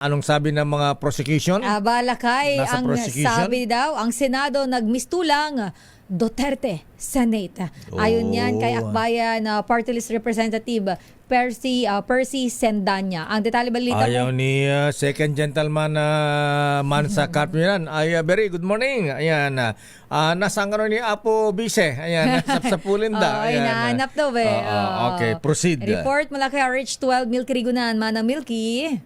Anong sabi ng mga prosecution? Balakay, Nasa ang prosecution? sabi daw, ang Senado nagmistulang Duterte Senate. Ayon yan kay Akbayan Party List Representative Percy Sendanya. Ang detalye balita Ayaw mo. ni second gentleman Mansa Carpio yan. Very good morning. Ayan. Nasaan ka ni Apo Bise? Ayan. Sa Pulinda. Ay, nahanap daw eh. Okay, proceed. Report mula kay RH12 Milky Rigunan. Manang Milky.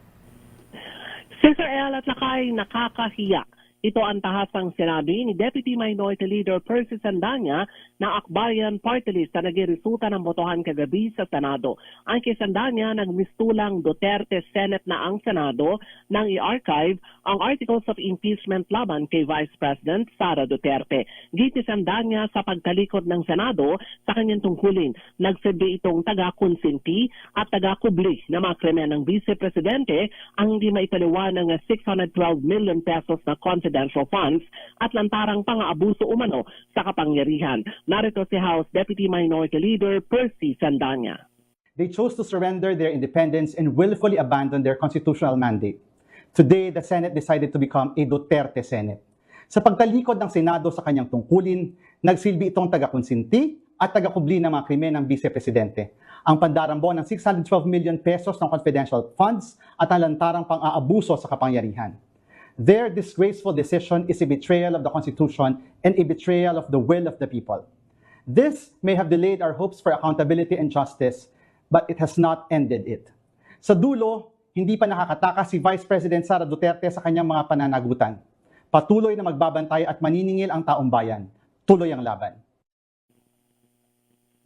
Sister El at Lakay, nakakahiya. Ito ang tahasang sinabi ni Deputy Minority Leader Percy Sandanya na Akbayan Party List na nagresulta ng botohan kagabi sa Senado. Ang kay Sandanya, nagmistulang Duterte Senate na ang Senado nang i-archive ang Articles of Impeachment laban kay Vice President Sara Duterte. Giti Sandanya sa pagtalikod ng Senado sa kanyang tungkulin, nagsabi itong taga-konsinti at taga-kubli na mga krimen ng Vice Presidente ang hindi maipaliwanag ng 612 million pesos na confidential funds at lantarang pang-aabuso umano sa kapangyarihan. Narito si House Deputy Minority Leader Percy Sandanya. They chose to surrender their independence and willfully abandon their constitutional mandate. Today, the Senate decided to become a Duterte Senate. Sa pagtalikod ng Senado sa kanyang tungkulin, nagsilbi itong taga-konsinti at taga-kubli ng mga krimen ng Vice Presidente. Ang pandarambo ng 612 million pesos ng confidential funds at ang lantarang pang-aabuso sa kapangyarihan. Their disgraceful decision is a betrayal of the Constitution and a betrayal of the will of the people. This may have delayed our hopes for accountability and justice, but it has not ended it. Sa dulo, hindi pa nakakatakas si Vice President Sara Duterte sa kanyang mga pananagutan. Patuloy na magbabantay at maniningil ang taong bayan. Tuloy ang laban.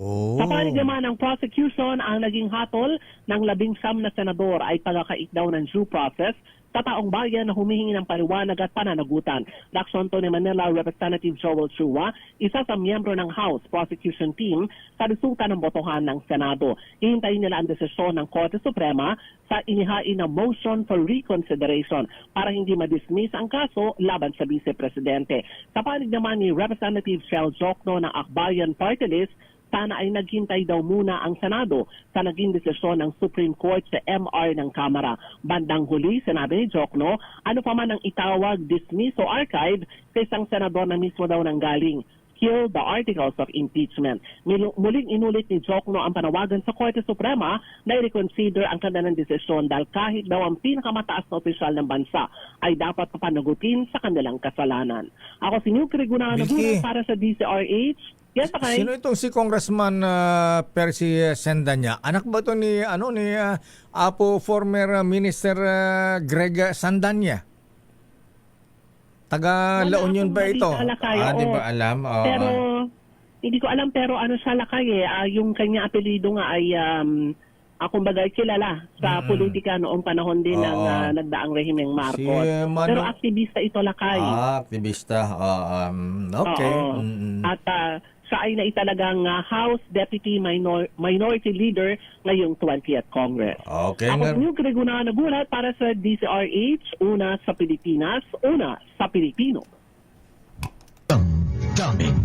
Sa panig naman ng prosecution, ang naging hatol ng 19 na senador ay pagkakait daw ng due process sa taong bayan na humihingi ng paliwanag at pananagutan. Laksyon to ni Manila Representative Joel Chua, isa sa miyembro ng House Prosecution Team sa resulta ng botohan ng Senado. Hihintayin nila ang desisyon ng Korte Suprema sa inihain na motion for reconsideration para hindi ma-dismiss ang kaso laban sa Vice Presidente. Sa panig naman ni Representative Shell Jokno ng Akbayan Party List, sana ay naghintay daw muna ang Senado sa naging desisyon ng Supreme Court sa MR ng Kamara. Bandang huli, sinabi ni Jokno, ano pa man ang itawag, dismiss o archive sa isang senador na mismo daw nanggaling. Kill the Articles of Impeachment. Muling inulit ni Jokno ang panawagan sa Korte Suprema na i-reconsider ang kanilang desisyon dahil kahit daw ang pinakamataas na opisyal ng bansa ay dapat papanagutin sa kanilang kasalanan. Ako si Milky Rigunan para sa DCRH. Yes, okay. Sino itong si Congressman Percy Sendanya? Anak ba ito ni Apo former Minister Greg Sandanya? Taga La Union ba ito? Di ba alam? Pero hindi ko alam, pero ano siya Lakay yung kanya apelyido nga ay kumbaga kilala sa politika noong panahon din ng nagdaang rehimeng Marcos. Pero aktivista ito Lakay. Aktivista. Okay. At siya ay naitalagang House Deputy Minority Leader ngayong 20th Congress. Okay. Ako si Milky Rigunan nagulat para sa DCRH, una sa Pilipinas, una sa Pilipino. Daming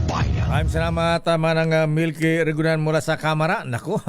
bayan. Maraming salamat, Manang Milky Rigunan mula sa Kamara. Naku.